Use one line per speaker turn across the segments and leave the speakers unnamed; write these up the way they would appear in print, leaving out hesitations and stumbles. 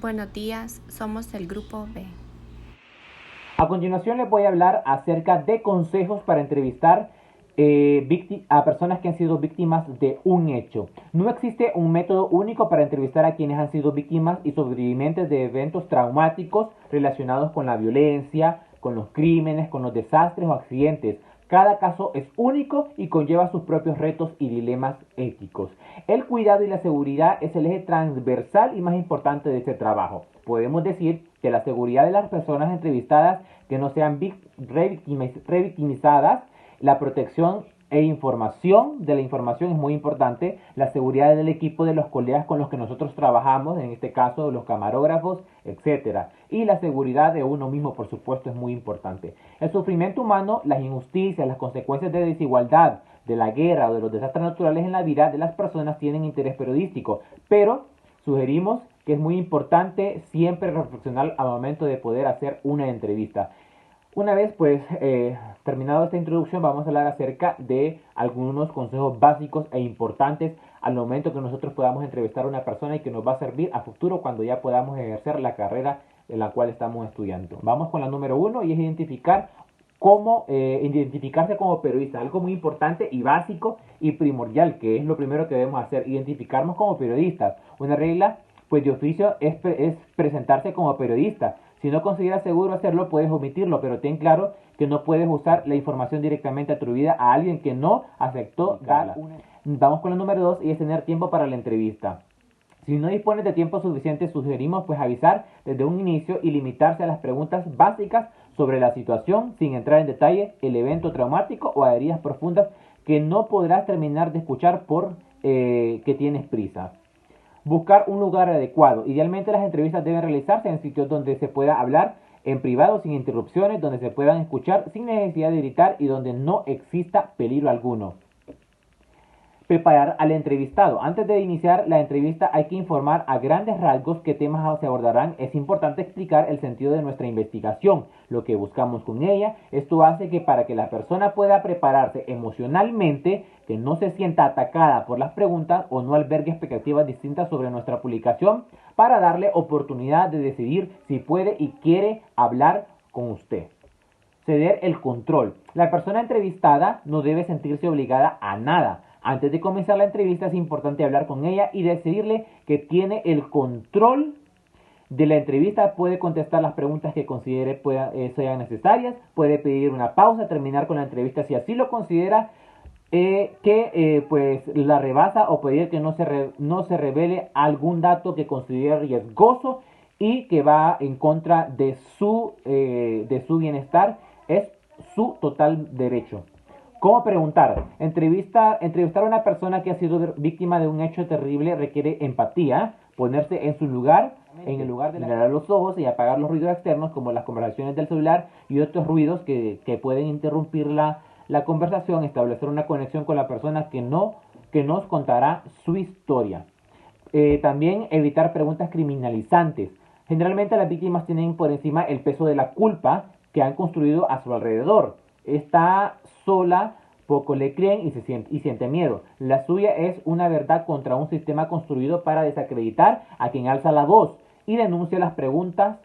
Buenos días, somos el grupo B.
A continuación les voy a hablar acerca de consejos para entrevistar a personas que han sido víctimas de un hecho. No existe un método único para entrevistar a quienes han sido víctimas y sobrevivientes de eventos traumáticos relacionados con la violencia, con los crímenes, con los desastres o accidentes. Cada caso es único y conlleva sus propios retos y dilemas éticos. El cuidado y la seguridad es el eje transversal y más importante de este trabajo. Podemos decir que la seguridad de las personas entrevistadas que no sean revictimizadas, la protección e información de la información es muy importante, la seguridad del equipo de los colegas con los que nosotros trabajamos, en este caso los camarógrafos, etcétera, y la seguridad de uno mismo, por supuesto, es muy importante. El sufrimiento humano, las injusticias, las consecuencias de desigualdad, de la guerra o de los desastres naturales en la vida de las personas tienen interés periodístico, pero sugerimos que es muy importante siempre reflexionar al momento de poder hacer una entrevista. Una vez terminado esta introducción, vamos a hablar acerca de algunos consejos básicos e importantes al momento que nosotros podamos entrevistar a una persona y que nos va a servir a futuro cuando ya podamos ejercer la carrera en la cual estamos estudiando. Vamos con la número uno y es identificarse como periodista, algo muy importante y básico y primordial, que es lo primero que debemos hacer, identificarnos como periodistas. Una regla pues de oficio es presentarse como periodista. Si no consideras seguro hacerlo, puedes omitirlo, pero ten claro que no puedes usar la información directamente atribuida a alguien que no aceptó dar una. Vamos con la número 2 y es tener tiempo para la entrevista. Si no dispones de tiempo suficiente, sugerimos pues avisar desde un inicio y limitarse a las preguntas básicas sobre la situación, sin entrar en detalle, el evento traumático o heridas profundas que no podrás terminar de escuchar por que tienes prisa. Buscar un lugar adecuado. Idealmente las entrevistas deben realizarse en sitios donde se pueda hablar en privado sin interrupciones, donde se puedan escuchar sin necesidad de gritar y donde no exista peligro alguno. Preparar al entrevistado. Antes de iniciar la entrevista hay que informar a grandes rasgos qué temas se abordarán. Es importante explicar el sentido de nuestra investigación, lo que buscamos con ella. Esto hace que para que la persona pueda prepararse emocionalmente, que no se sienta atacada por las preguntas o no albergue expectativas distintas sobre nuestra publicación, para darle oportunidad de decidir si puede y quiere hablar con usted. Ceder el control. La persona entrevistada no debe sentirse obligada a nada. Antes de comenzar la entrevista es importante hablar con ella y decirle que tiene el control de la entrevista, puede contestar las preguntas que considere sean necesarias, puede pedir una pausa, terminar con la entrevista si así lo considera, pues la rebasa o pedir que no se revele algún dato que considere riesgoso y que va en contra de su bienestar. Es su total derecho. ¿Cómo preguntar? Entrevistar a una persona que ha sido víctima de un hecho terrible requiere empatía, ponerse en su lugar, en el lugar de mirar a los ojos y apagar los ruidos externos como las conversaciones del celular y otros ruidos que pueden interrumpir la conversación, establecer una conexión con la persona que nos contará su historia. También evitar preguntas criminalizantes. Generalmente las víctimas tienen por encima el peso de la culpa que han construido a su alrededor. Está sola, poco le creen y siente miedo. La suya es una verdad contra un sistema construido para desacreditar a quien alza la voz y denuncia las preguntas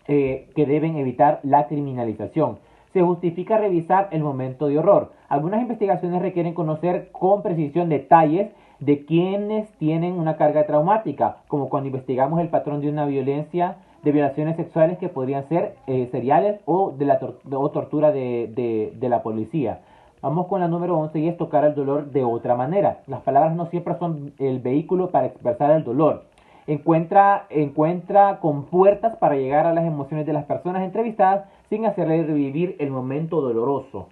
que deben evitar la criminalización. Se justifica revisar el momento de horror. Algunas investigaciones requieren conocer con precisión detalles de quienes tienen una carga traumática, como cuando investigamos el patrón de una violencia, de violaciones sexuales que podrían ser seriales o o tortura de la policía. Vamos con la número 11 y es tocar el dolor de otra manera. Las palabras no siempre son el vehículo para expresar el dolor. Encuentra compuertas para llegar a las emociones de las personas entrevistadas sin hacerle revivir el momento doloroso.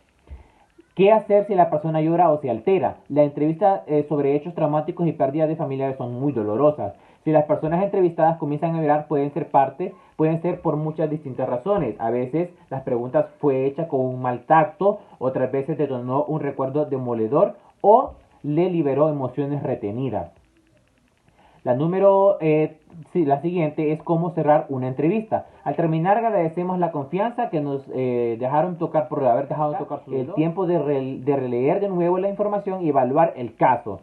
¿Qué hacer si la persona llora o se altera? La entrevista sobre hechos traumáticos y pérdidas de familiares son muy dolorosas. Si las personas entrevistadas comienzan a llorar, pueden ser por muchas distintas razones. A veces las preguntas fue hecha con un mal tacto, otras veces detonó un recuerdo demoledor o le liberó emociones retenidas. La siguiente es cómo cerrar una entrevista. Al terminar agradecemos la confianza que nos dejaron tocar por haber dejado tocar el tiempo de releer de nuevo la información y evaluar el caso.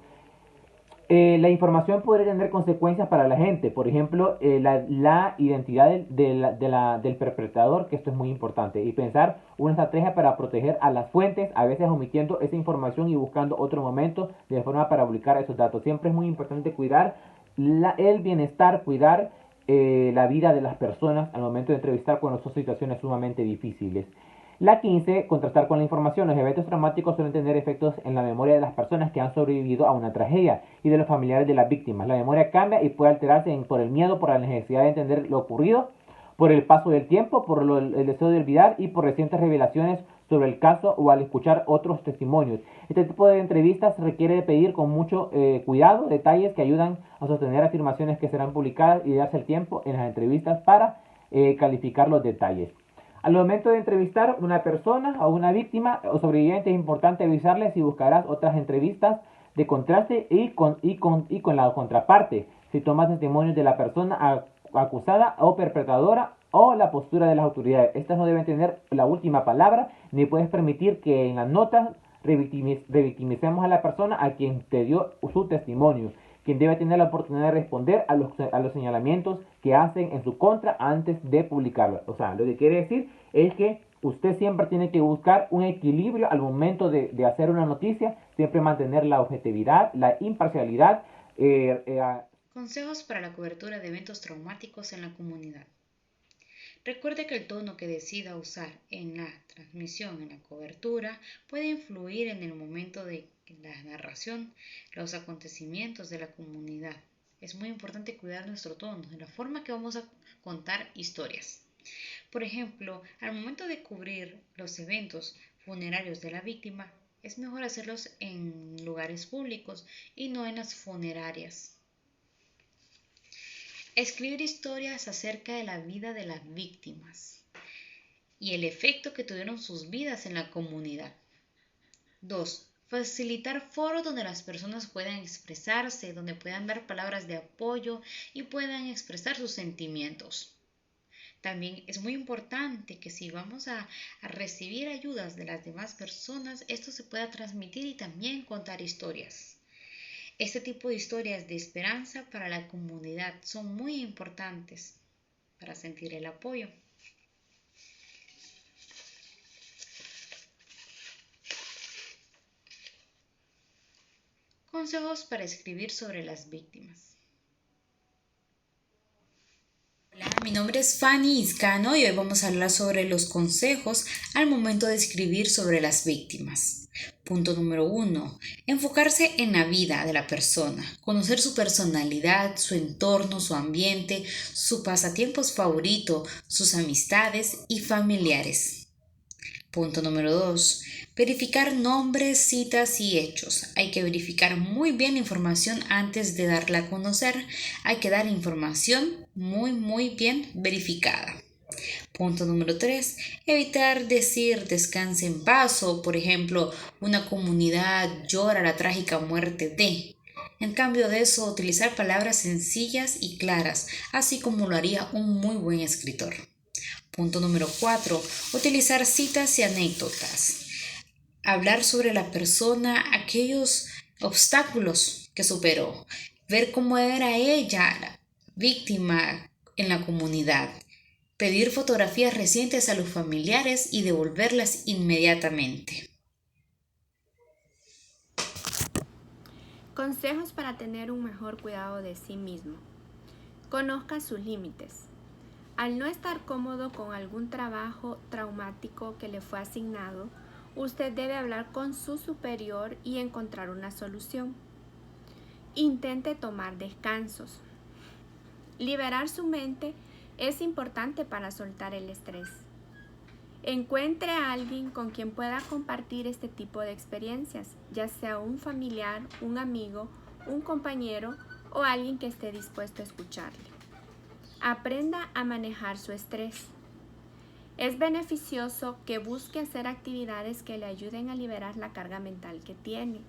La información podría tener consecuencias para la gente. Por ejemplo, la identidad del perpetrador, que esto es muy importante. Y pensar una estrategia para proteger a las fuentes, a veces omitiendo esa información y buscando otro momento de forma para publicar esos datos. Siempre es muy importante cuidar el bienestar, cuidar la vida de las personas al momento de entrevistar cuando son situaciones sumamente difíciles. La 15, contrastar con la información. Los eventos traumáticos suelen tener efectos en la memoria de las personas que han sobrevivido a una tragedia y de los familiares de las víctimas. La memoria cambia y puede alterarse por el miedo, por la necesidad de entender lo ocurrido, por el paso del tiempo, por el deseo de olvidar y por recientes revelaciones sobre el caso o al escuchar otros testimonios. Este tipo de entrevistas requiere pedir con mucho cuidado detalles que ayudan a sostener afirmaciones que serán publicadas y darse el tiempo en las entrevistas para calificar los detalles. Al momento de entrevistar una persona o una víctima o sobreviviente es importante avisarles si buscarás otras entrevistas de contraste y con la contraparte. Si tomas testimonios de la persona acusada o perpetradora o la postura de las autoridades. Estas no deben tener la última palabra ni puedes permitir que en las notas revictimicemos a la persona a quien te dio su testimonio, quien debe tener la oportunidad de responder a los señalamientos que hacen en su contra antes de publicarlo. O sea, lo que quiere decir es que usted siempre tiene que buscar un equilibrio al momento de hacer una noticia, siempre mantener la objetividad, la imparcialidad.
Consejos para la cobertura de eventos traumáticos en la comunidad. Recuerde que el tono que decida usar en la transmisión, en la cobertura, puede influir en el momento de la narración, los acontecimientos de la comunidad. Es muy importante cuidar nuestro tono, de la forma que vamos a contar historias. Por ejemplo, al momento de cubrir los eventos funerarios de la víctima, es mejor hacerlos en lugares públicos y no en las funerarias. Escribir historias acerca de la vida de las víctimas y el efecto que tuvieron sus vidas en la comunidad. 2. Facilitar foros donde las personas puedan expresarse, donde puedan dar palabras de apoyo y puedan expresar sus sentimientos. También es muy importante que si vamos a recibir ayudas de las demás personas, esto se pueda transmitir y también contar historias. Este tipo de historias de esperanza para la comunidad son muy importantes para sentir el apoyo. Consejos para escribir sobre las víctimas. Hola, mi nombre es Fanny Iscano y hoy vamos a hablar sobre los consejos al momento de escribir sobre las víctimas. Punto número 1. Enfocarse en la vida de la persona, conocer su personalidad, su entorno, su ambiente, sus pasatiempos favoritos, sus amistades y familiares. Punto número 2. Verificar nombres, citas y hechos. Hay que verificar muy bien la información antes de darla a conocer. Hay que dar información muy bien verificada. Punto número 3. Evitar decir descanse en paz o, por ejemplo, una comunidad llora la trágica muerte de. En cambio de eso, utilizar palabras sencillas y claras, así como lo haría un muy buen escritor. Punto número 4. Utilizar citas y anécdotas. Hablar sobre la persona, aquellos obstáculos que superó. Ver cómo era ella, la víctima en la comunidad. Pedir fotografías recientes a los familiares y devolverlas inmediatamente.
Consejos para tener un mejor cuidado de sí mismo. Conozca sus límites. Al no estar cómodo con algún trabajo traumático que le fue asignado, usted debe hablar con su superior y encontrar una solución. Intente tomar descansos. Liberar su mente es importante para soltar el estrés. Encuentre a alguien con quien pueda compartir este tipo de experiencias, ya sea un familiar, un amigo, un compañero o alguien que esté dispuesto a escucharle. Aprenda a manejar su estrés. Es beneficioso que busque hacer actividades que le ayuden a liberar la carga mental que tiene.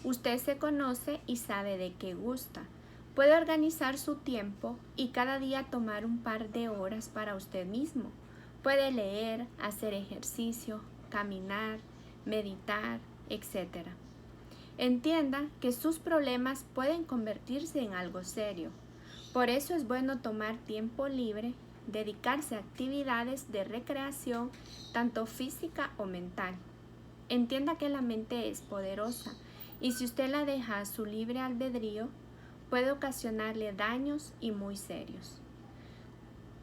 Usted se conoce y sabe de qué gusta. Puede organizar su tiempo y cada día tomar un par de horas para usted mismo. Puede leer, hacer ejercicio, caminar, meditar, etc. Entienda que sus problemas pueden convertirse en algo serio. Por eso es bueno tomar tiempo libre, dedicarse a actividades de recreación, tanto física o mental. Entienda que la mente es poderosa y si usted la deja a su libre albedrío, puede ocasionarle daños y muy serios.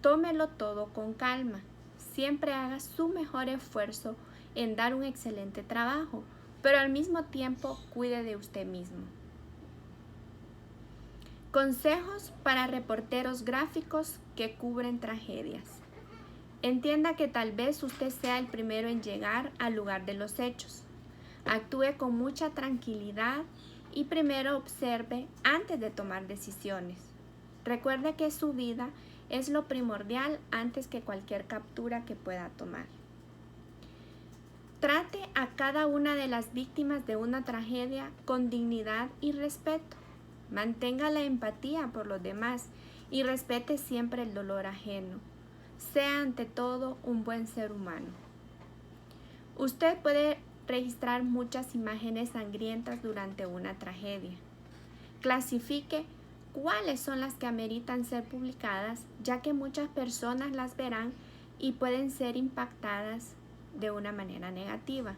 Tómelo todo con calma. Siempre haga su mejor esfuerzo en dar un excelente trabajo, pero al mismo tiempo cuide de usted mismo. Consejos para reporteros gráficos que cubren tragedias. Entienda que tal vez usted sea el primero en llegar al lugar de los hechos. Actúe con mucha tranquilidad y primero observe antes de tomar decisiones. Recuerde que su vida es lo primordial antes que cualquier captura que pueda tomar. Trate a cada una de las víctimas de una tragedia con dignidad y respeto. Mantenga la empatía por los demás y respete siempre el dolor ajeno. Sea ante todo un buen ser humano. Usted puede registrar muchas imágenes sangrientas durante una tragedia. Clasifique cuáles son las que ameritan ser publicadas, ya que muchas personas las verán y pueden ser impactadas de una manera negativa.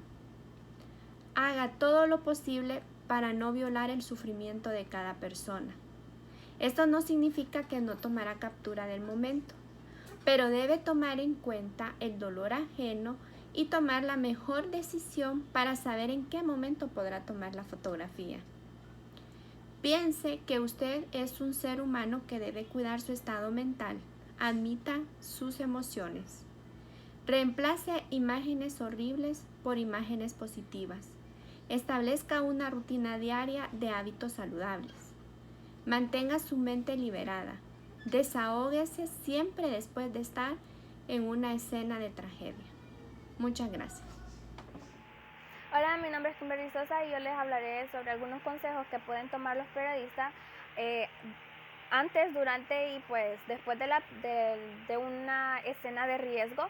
Haga todo lo posible para no violar el sufrimiento de cada persona. Esto no significa que no tomará captura del momento, pero debe tomar en cuenta el dolor ajeno y tomar la mejor decisión para saber en qué momento podrá tomar la fotografía. Piense que usted es un ser humano que debe cuidar su estado mental. Admita sus emociones. Reemplace imágenes horribles por imágenes positivas. Establezca una rutina diaria de hábitos saludables. Mantenga su mente liberada. Desahóguese siempre después de estar en una escena de tragedia. Muchas gracias.
Hola, mi nombre es Kimberly Sosa y yo les hablaré sobre algunos consejos que pueden tomar los periodistas antes, durante y pues después de una escena de riesgo.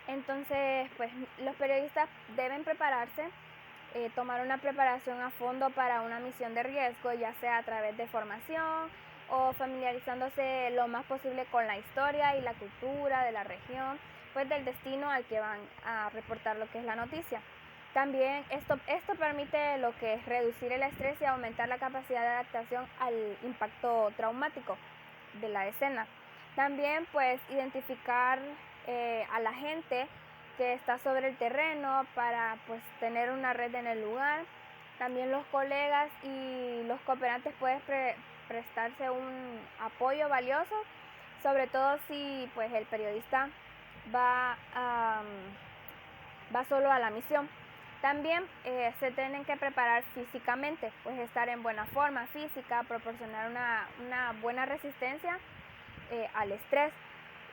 Entonces, pues los periodistas deben prepararse, tomar una preparación a fondo para una misión de riesgo, ya sea a través de formación o familiarizándose lo más posible con la historia y la cultura de la región, pues del destino al que van a reportar lo que es la noticia. También esto permite lo que es reducir el estrés y aumentar la capacidad de adaptación al impacto traumático de la escena. También pues identificar a la gente que está sobre el terreno para pues tener una red en el lugar. También los colegas y los cooperantes pueden prestarse un apoyo valioso, sobre todo si pues el periodista va solo a la misión. También se tienen que preparar físicamente, pues estar en buena forma física, proporcionar una buena resistencia al estrés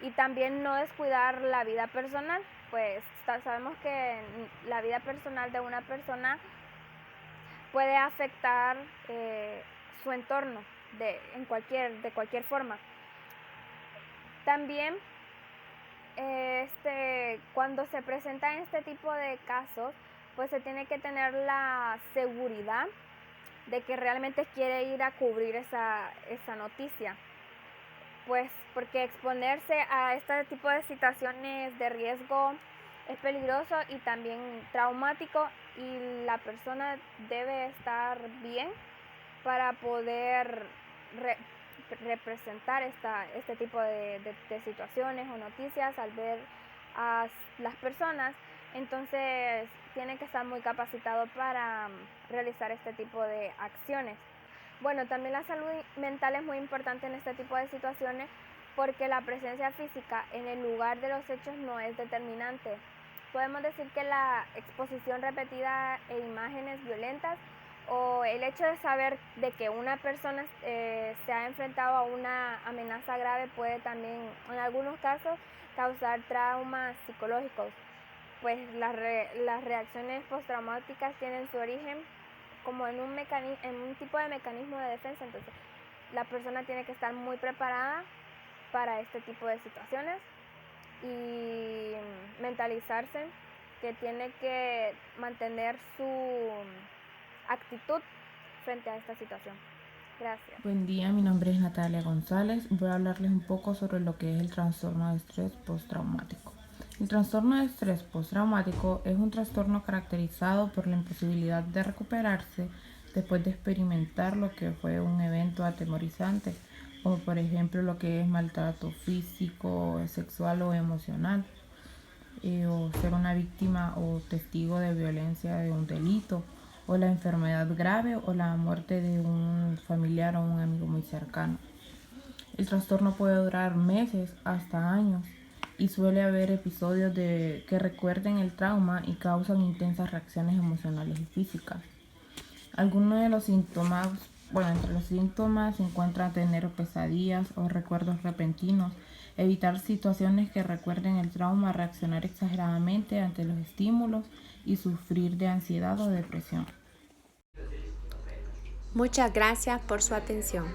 y también no descuidar la vida personal, pues sabemos que la vida personal de una persona puede afectar su entorno de cualquier forma. También cuando se presentan este tipo de casos, pues se tiene que tener la seguridad de que realmente quiere ir a cubrir esa noticia. Pues porque exponerse a este tipo de situaciones de riesgo es peligroso y también traumático y la persona debe estar bien para poder representar este tipo de situaciones o noticias al ver a las personas. Entonces tiene que estar muy capacitado para realizar este tipo de acciones. Bueno, también la salud mental es muy importante en este tipo de situaciones porque la presencia física en el lugar de los hechos no es determinante. Podemos decir que la exposición repetida e imágenes violentas o el hecho de saber de que una persona se ha enfrentado a una amenaza grave puede también, en algunos casos, causar traumas psicológicos. Pues las reacciones postraumáticas tienen su origen como en un tipo de mecanismo de defensa, entonces la persona tiene que estar muy preparada para este tipo de situaciones y mentalizarse que tiene que mantener actitud frente a esta situación. Gracias.
Buen día, mi nombre es Natalia González. Voy a hablarles un poco sobre lo que es el trastorno de estrés postraumático. El trastorno de estrés postraumático es un trastorno caracterizado por la imposibilidad de recuperarse después de experimentar lo que fue un evento atemorizante, como por ejemplo lo que es maltrato físico, sexual o emocional, o ser una víctima o testigo de violencia de un delito, o la enfermedad grave o la muerte de un familiar o un amigo muy cercano. El trastorno puede durar meses hasta años y suele haber episodios que recuerden el trauma y causan intensas reacciones emocionales y físicas. Algunos de los síntomas, entre los síntomas se encuentran tener pesadillas o recuerdos repentinos, evitar situaciones que recuerden el trauma, reaccionar exageradamente ante los estímulos y sufrir de ansiedad o depresión.
Muchas gracias por su atención.